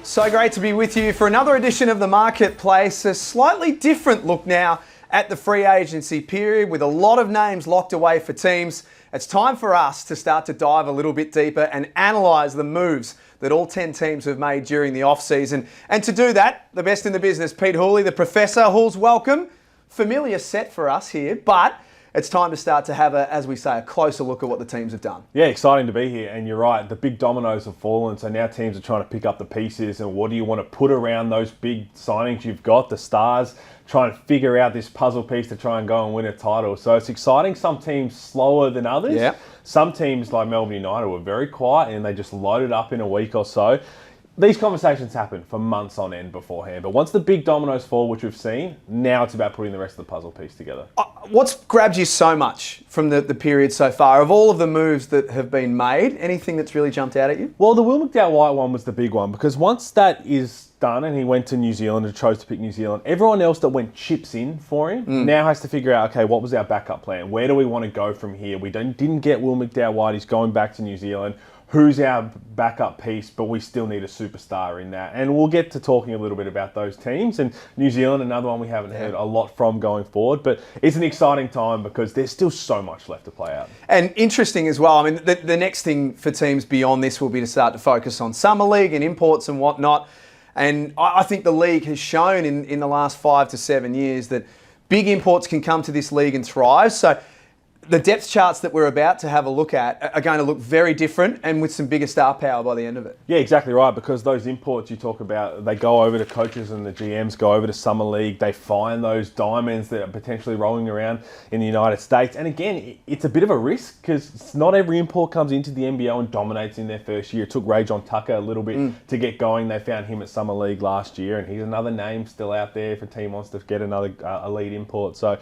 So great to be with you for another edition of The Marketplace. A slightly different look now at the free agency period with a lot of names locked away for teams. It's time for us to start to dive a little bit deeper and analyse the moves that all 10 teams have made during the off-season. And to do that, the best in the business, Pete Hooley, the Professor. Hools, welcome. Familiar set for us here, but it's time to start to have, as we say, a closer look at what the teams have done. Yeah, exciting to be here. And you're right, the big dominoes have fallen. So now teams are trying to pick up the pieces. And what do you want to put around those big signings you've got, the stars, trying to figure out this puzzle piece to try and go and win a title. So it's exciting. Some teams slower than others. Yeah. Some teams like Melbourne United were very quiet and they just loaded up in a week or so. These conversations happen for months on end beforehand, but once the big dominoes fall, which we've seen, now it's about putting the rest of the puzzle piece together. What's grabbed you so much from the period so far? Of all of the moves that have been made, anything that's really jumped out at you? Well, the Will McDowell-White one was the big one, because once that is done and he went to New Zealand and chose to pick New Zealand, everyone else that went chips in for him now has to figure out, okay, what was our backup plan? Where do we want to go from here? We didn't get Will McDowell-White, he's going back to New Zealand. Who's our backup piece, but we still need a superstar in that. And we'll get to talking a little bit about those teams. And New Zealand, another one we haven't heard a lot from going forward. But it's an exciting time because there's still so much left to play out. And interesting as well, I mean, the next thing for teams beyond this will be to start to focus on Summer League and imports and whatnot. And I think the league has shown in the last 5 to 7 years that big imports can come to this league and thrive. So the depth charts that we're about to have a look at are going to look very different and with some bigger star power by the end of it. Yeah, exactly right, because those imports you talk about, they go over to coaches and the GMs go over to Summer League. They find those diamonds that are potentially rolling around in the United States. And again, it's a bit of a risk because not every import comes into the NBL and dominates in their first year. It took Ray John Tucker a little bit to get going. They found him at Summer League last year, and he's another name still out there if a team wants to get another elite import. So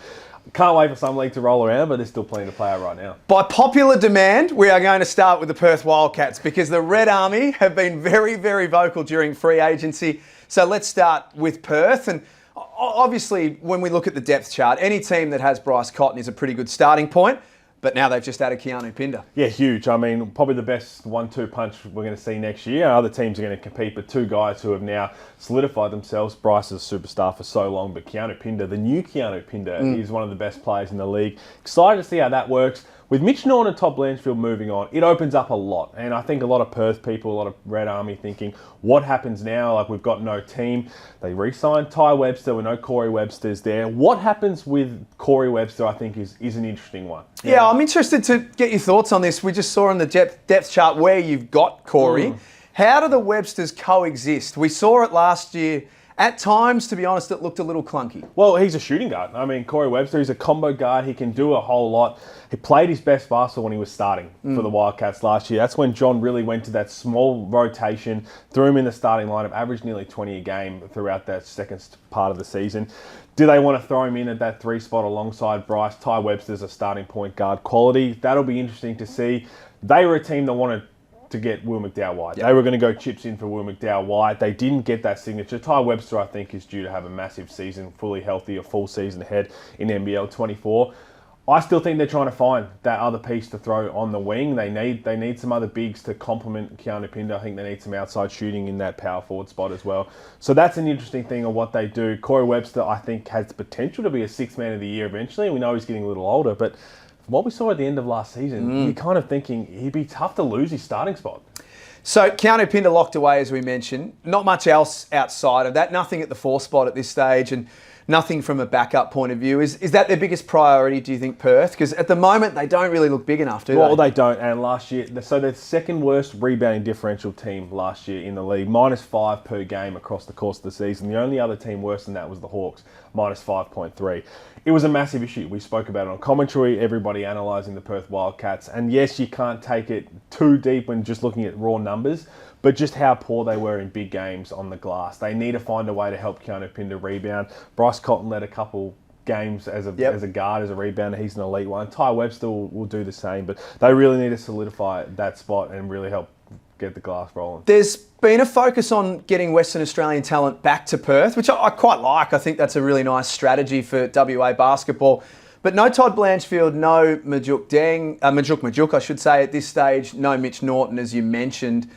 can't wait for Summer League to roll around, but there's still plenty to play out right now. By popular demand, we are going to start with the Perth Wildcats because the Red Army have been very, very vocal during free agency. So let's start with Perth. And obviously, when we look at the depth chart, any team that has Bryce Cotton is a pretty good starting point. But now they've just added Keanu Pinder. Yeah, huge. I mean, probably the best 1-2 punch we're going to see next year. Other teams are going to compete, but two guys who have now solidified themselves. Bryce is a superstar for so long, but Keanu Pinder, the new Keanu Pinder, is one of the best players in the league. Excited to see how that works. With Mitch McCarron and Todd Blanchfield moving on, it opens up a lot. And I think a lot of Perth people, a lot of Red Army thinking, what happens now? Like, we've got no team. They re-signed Ty Webster. We know Corey Webster's there. What happens with Corey Webster, I think, is an interesting one. Yeah, I'm interested to get your thoughts on this. We just saw on the depth chart where you've got Corey. How do the Websters coexist? We saw it last year. At times, to be honest, it looked a little clunky. Well, he's a shooting guard. I mean, Corey Webster, he's a combo guard. He can do a whole lot. He played his best basketball when he was starting for the Wildcats last year. That's when John really went to that small rotation, threw him in the starting lineup, averaged nearly 20 a game throughout that second part of the season. Do they want to throw him in at that 3 spot alongside Bryce? Ty Webster's a starting point guard quality. That'll be interesting to see. They were a team that wanted to get Will McDowell-White. They were going to go chips in for Will McDowell-White. They didn't get that signature. Ty Webster, I think, is due to have a massive season, fully healthy, a full season ahead in NBL 24. I still think they're trying to find that other piece to throw on the wing. They need some other bigs to complement Keanu Pinder. I think they need some outside shooting in that power forward spot as well. So that's an interesting thing of what they do. Corey Webster, I think, has the potential to be a sixth man of the year eventually. We know he's getting a little older, but what we saw at the end of last season, you're kind of thinking he'd be tough to lose his starting spot. So Keanu Pinder locked away, as we mentioned. Not much else outside of that. Nothing at the 4 spot at this stage and nothing from a backup point of view. Is that their biggest priority, do you think, Perth? Because at the moment, they don't really look big enough, do they? Well, they don't. And last year, so they're the second worst rebounding differential team last year in the league. -5 per game across the course of the season. The only other team worse than that was the Hawks, -5.3. It was a massive issue. We spoke about it on commentary, everybody analysing the Perth Wildcats. And yes, you can't take it too deep when just looking at raw numbers, but just how poor they were in big games on the glass. They need to find a way to help Keanu Pinder rebound. Bryce Cotton led a couple games as a guard, as a rebounder. He's an elite one. Ty Webster will do the same, but they really need to solidify that spot and really help get the glass rolling. There's been a focus on getting Western Australian talent back to Perth, which I quite like. I think that's a really nice strategy for WA basketball. But no Todd Blanchfield, no Majuk, I should say, at this stage. No Mitch Norton, as you mentioned.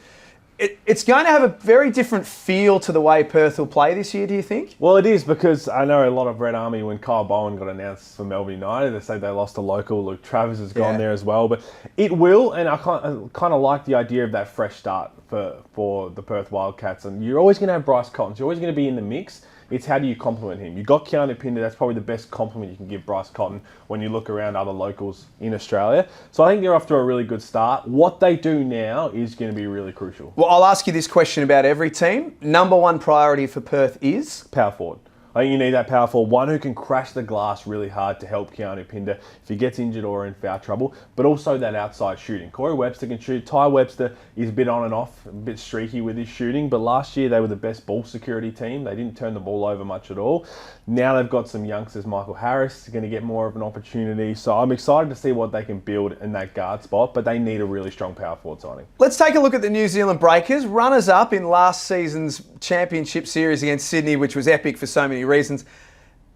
It's going to have a very different feel to the way Perth will play this year, do you think? Well, it is, because I know a lot of Red Army, when Kyle Bowen got announced for Melbourne United, they say they lost a local. Luke Travers has gone there as well. But it will, and I kind of like the idea of that fresh start for the Perth Wildcats. And you're always going to have Bryce Cottons. You're always going to be in the mix. It's how do you compliment him? You've got Keanu Pinder. That's probably the best compliment you can give Bryce Cotton when you look around other locals in Australia. So I think they're off to a really good start. What they do now is going to be really crucial. Well, I'll ask you this question about every team. Number one priority for Perth is? Power forward. I think you need that power forward, one who can crash the glass really hard to help Keanu Pinder if he gets injured or in foul trouble, but also that outside shooting. Corey Webster can shoot. Ty Webster is a bit on and off, a bit streaky with his shooting, but last year they were the best ball security team. They didn't turn the ball over much at all. Now they've got some youngsters. Michael Harris is going to get more of an opportunity, so I'm excited to see what they can build in that guard spot, but they need a really strong power forward signing. Let's take a look at the New Zealand Breakers, runners-up in last season's championship series against Sydney, which was epic for so many reasons.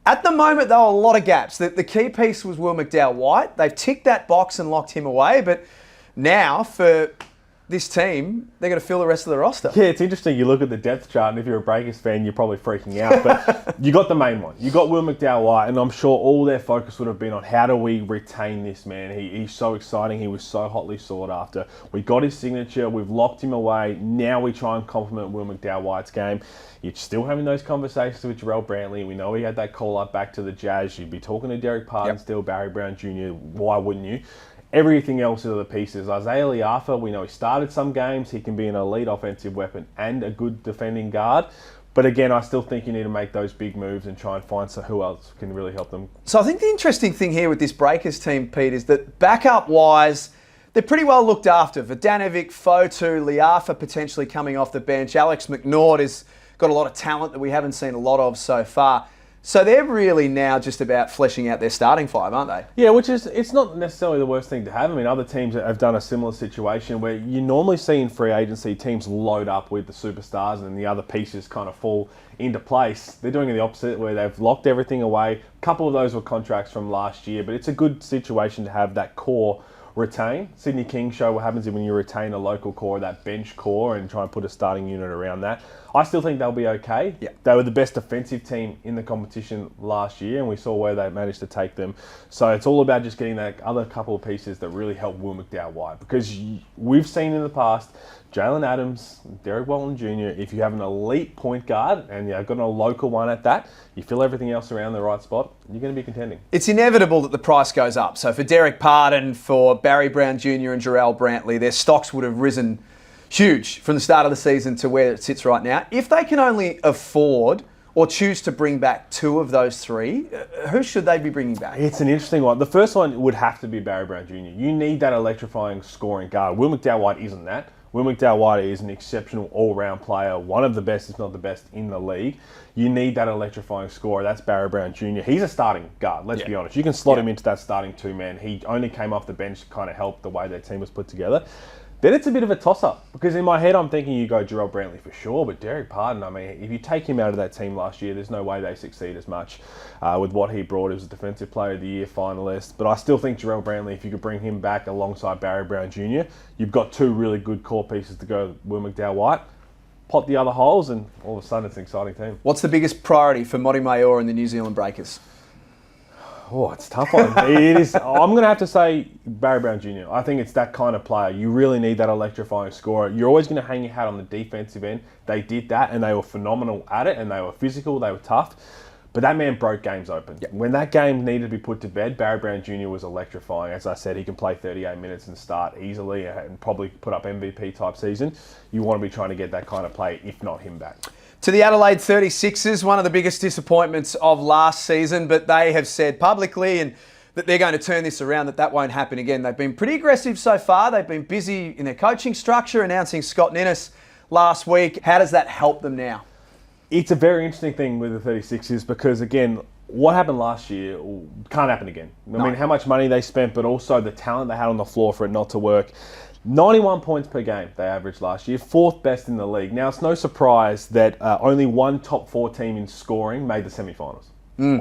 At the moment, there were a lot of gaps. The key piece was Will McDowell-White. They've ticked that box and locked him away, but now for this team, they're going to fill the rest of the roster. Yeah, it's interesting. You look at the depth chart, and if you're a Breakers fan, you're probably freaking out. But you got the main one. You got Will McDowell-White, and I'm sure all their focus would have been on how do we retain this man. He's so exciting. He was so hotly sought after. We got his signature. We've locked him away. Now we try and complement Will McDowell-White's game. You're still having those conversations with Jarrell Brantley. We know he had that call up back to the Jazz. You'd be talking to Derek Pardon still, Barry Brown Jr. Why wouldn't you? Everything else are the pieces. Isaiah Liafa, we know he started some games. He can be an elite offensive weapon and a good defending guard. But again, I still think you need to make those big moves and try and find who else can really help them. So I think the interesting thing here with this Breakers team, Pete, is that backup-wise, they're pretty well looked after. Vodanovic, Fotu, Liafa potentially coming off the bench. Alex McNaught has got a lot of talent that we haven't seen a lot of so far. So they're really now just about fleshing out their starting five, aren't they? Yeah, which is, it's not necessarily the worst thing to have. I mean, other teams have done a similar situation where you normally see in free agency teams load up with the superstars and then the other pieces kind of fall into place. They're doing the opposite where they've locked everything away. A couple of those were contracts from last year, but it's a good situation to have that core retain. Sydney King show what happens when you retain a local core, that bench core, and try and put a starting unit around that. I still think they'll be okay. Yeah. They were the best defensive team in the competition last year, and we saw where they managed to take them. So it's all about just getting that other couple of pieces that really help Will McDowell-White, because we've seen in the past Jalen Adams, Derek Walton Jr., if you have an elite point guard and you've got a local one at that, you fill everything else around the right spot, you're going to be contending. It's inevitable that the price goes up. So for Derek Pardon, for Barry Brown Jr. and Jarrell Brantley, their stocks would have risen huge from the start of the season to where it sits right now. If they can only afford or choose to bring back two of those three, who should they be bringing back? It's an interesting one. The first one would have to be Barry Brown Jr. You need that electrifying scoring guard. Will McDowell-White isn't that. Will McDowell-White is an exceptional all-round player, one of the best, if not the best, in the league. You need that electrifying scorer. That's Barry Brown Jr. He's a starting guard, let's be honest. You can slot him into that starting two-man. He only came off the bench to kind of help the way their team was put together. Then it's a bit of a toss-up, because in my head I'm thinking you go Jarrell Brantley for sure, but Derek Pardon, I mean, if you take him out of that team last year, there's no way they succeed as much with what he brought. He was a Defensive Player of the Year finalist, but I still think Jarrell Brantley, if you could bring him back alongside Barry Brown Jr., you've got two really good core pieces to go with Will McDowell-White. Pot the other holes, and all of a sudden it's an exciting team. What's the biggest priority for Monty Mayor and the New Zealand Breakers? Oh, it's a tough one. It is. I'm going to have to say Barry Brown Jr. I think it's that kind of player. You really need that electrifying scorer. You're always going to hang your hat on the defensive end. They did that, and they were phenomenal at it, and they were physical, they were tough. But that man broke games open. Yep. When that game needed to be put to bed, Barry Brown Jr. was electrifying. As I said, he can play 38 minutes and start easily and probably put up MVP type season. You want to be trying to get that kind of play, if not him back. To the Adelaide 36ers, one of the biggest disappointments of last season, but they have said publicly and that they're going to turn this around, that won't happen again. They've been pretty aggressive so far. They've been busy in their coaching structure, announcing Scott Ninnis last week. How does that help them now? It's a very interesting thing with the 36ers because, again, what happened last year can't happen again. I mean, how much money they spent, but also the talent they had on the floor for it not to work. 91 points per game they averaged last year, fourth best in the league. Now, it's no surprise that only one top four team in scoring made the semi-finals.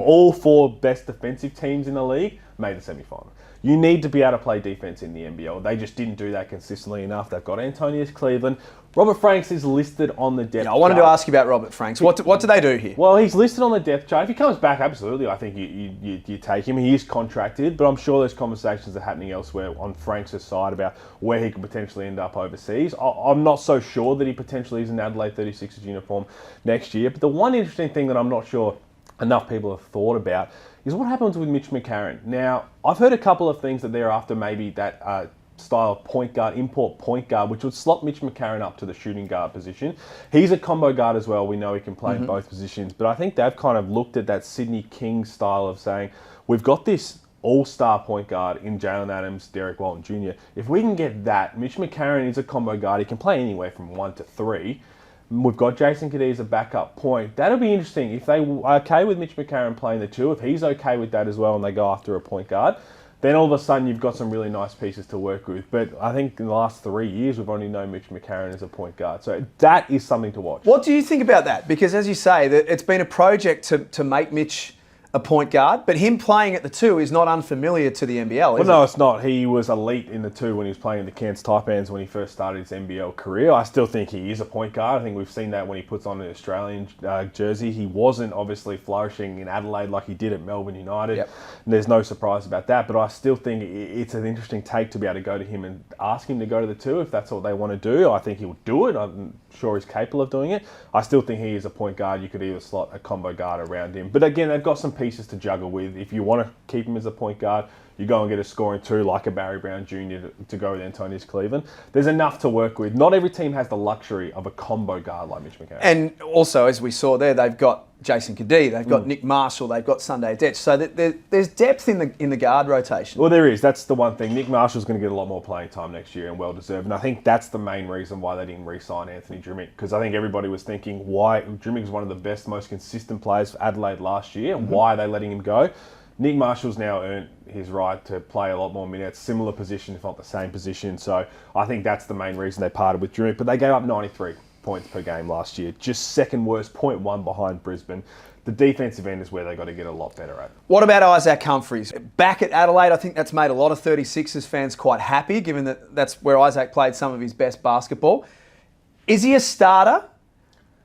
All four best defensive teams in the league made the semi-final. You need to be able to play defense in the NBL. They just didn't do that consistently enough. They've got Antonius Cleveland. Robert Franks is listed on the depth chart. I wanted to ask you about Robert Franks. What do they do here? Well, he's listed on the depth chart. If he comes back, absolutely, I think you take him. He is contracted, but I'm sure there's conversations that are happening elsewhere on Franks' side about where he could potentially end up overseas. I'm not so sure that he potentially is in Adelaide 36ers uniform next year. But the one interesting thing that I'm not sure enough people have thought about is what happens with Mitch McCarron. Now, I've heard a couple of things that they're after, maybe that style of point guard, import point guard, which would slot Mitch McCarron up to the shooting guard position. He's a combo guard as well. We know he can play in both positions. But I think they've kind of looked at that Sydney Kings style of saying, we've got this all-star point guard in Jalen Adams, Derek Walton Jr. If we can get that, Mitch McCarron is a combo guard. He can play anywhere from 1 to 3. We've got Jason Kidd as a backup point. That'll be interesting. If they are okay with Mitch McCarron playing the 2, if he's okay with that as well and they go after a point guard, then all of a sudden you've got some really nice pieces to work with. But I think in the last 3 years, we've only known Mitch McCarron as a point guard. So that is something to watch. What do you think about that? Because as you say, that it's been a project to make Mitch a point guard, but him playing at the 2 is not unfamiliar to the NBL, is no, it? It's not. He was elite in the 2 when he was playing in the Cairns Taipans when he first started his NBL career. I still think he is a point guard. I think we've seen that when he puts on an Australian jersey. He wasn't obviously flourishing in Adelaide like he did at Melbourne United. Yep. There's no surprise about that, but I still think it's an interesting take to be able to go to him and ask him to go to the 2 if that's what they want to do. I think he'll do it. I'm sure he's capable of doing it. I still think he is a point guard. You could either slot a combo guard around him. But again, they've got some pieces to juggle with. If you want to keep him as a point guard, you go and get a scoring 2 like a Barry Brown Jr. to go with Antonius Cleveland. There's enough to work with. Not every team has the luxury of a combo guard like Mitch McCarron. And also, as we saw there, they've got Jason Kidd, they've got Nick Marshall, they've got Sunday Detch. So there's depth in the guard rotation. Well, there is. That's the one thing. Nick Marshall's going to get a lot more playing time next year and well-deserved. And I think that's the main reason why they didn't re-sign Anthony Drimmick. Because I think everybody was thinking why Drimmick was one of the best, most consistent players for Adelaide last year. And why are they letting him go? Nick Marshall's now earned his right to play a lot more minutes, similar position, if not the same position. So I think that's the main reason they parted with Drimmick. But they gave up 93 points per game last year. Just second worst, 0.1 behind Brisbane. The defensive end is where they've got to get a lot better at. What about Isaac Humphries? Back at Adelaide, I think that's made a lot of 36ers fans quite happy, given that that's where Isaac played some of his best basketball. Is he a starter?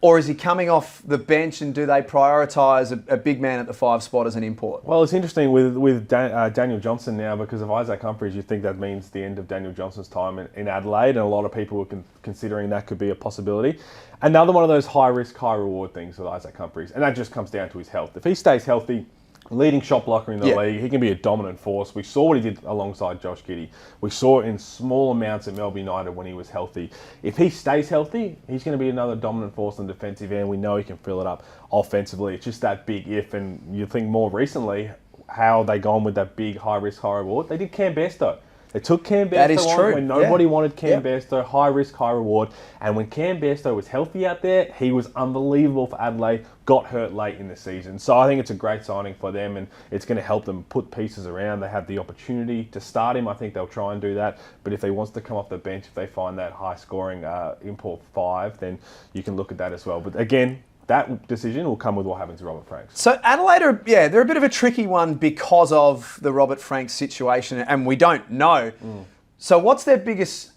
Or is he coming off the bench, and do they prioritise a big man at the 5 spot as an import? Well, it's interesting with Daniel Johnson now because of Isaac Humphries. You think that means the end of Daniel Johnson's time in Adelaide, and a lot of people were considering that could be a possibility. Another one of those high-risk, high-reward things with Isaac Humphries, and that just comes down to his health. If he stays healthy, leading shot blocker in the league, he can be a dominant force. We saw what he did alongside Josh Giddey. We saw it in small amounts at Melbourne United when he was healthy. If he stays healthy, he's going to be another dominant force on the defensive end. We know he can fill it up offensively. It's just that big if, and you think more recently, how they gone with that big high-risk, high-reward. They did Cam Bairstow. They took Cam Bairstow on when nobody wanted Cam Bairstow, high risk, high reward. And when Cam Bairstow was healthy out there, he was unbelievable for Adelaide, got hurt late in the season. So I think it's a great signing for them, and it's going to help them put pieces around. They have the opportunity to start him. I think they'll try and do that. But if he wants to come off the bench, if they find that high-scoring import 5, then you can look at that as well. But again, that decision will come with what happens to Robert Franks. So Adelaide they're a bit of a tricky one because of the Robert Franks situation, and we don't know. So what's their biggest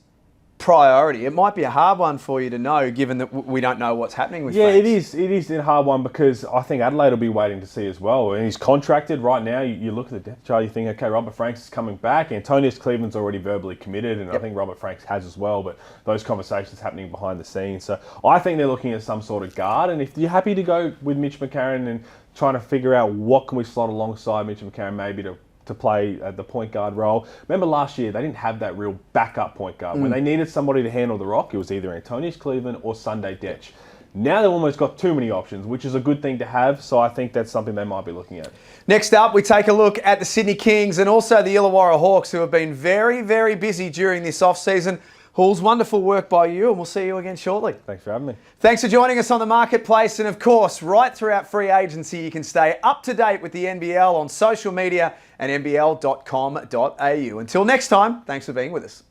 priority? It might be a hard one for you to know, given that we don't know what's happening with Franks. It is a hard one because I think Adelaide will be waiting to see as well. And he's contracted right now. You look at the depth chart, you think, okay, Robert Franks is coming back. Antonius Cleveland's already verbally committed, and I think Robert Franks has as well, but those conversations happening behind the scenes. So I think they're looking at some sort of guard, and if you're happy to go with Mitch McCarron and trying to figure out what can we slot alongside Mitch McCarron maybe to play the point guard role. Remember last year, they didn't have that real backup point guard. When they needed somebody to handle the rock, it was either Antonius Cleveland or Sunday Detch. Now they've almost got too many options, which is a good thing to have, so I think that's something they might be looking at. Next up, we take a look at the Sydney Kings and also the Illawarra Hawks, who have been very, very busy during this off-season. Halls, wonderful work by you, and we'll see you again shortly. Thanks for having me. Thanks for joining us on The Marketplace, and of course, right throughout free agency, you can stay up to date with the NBL on social media and nbl.com.au. Until next time, thanks for being with us.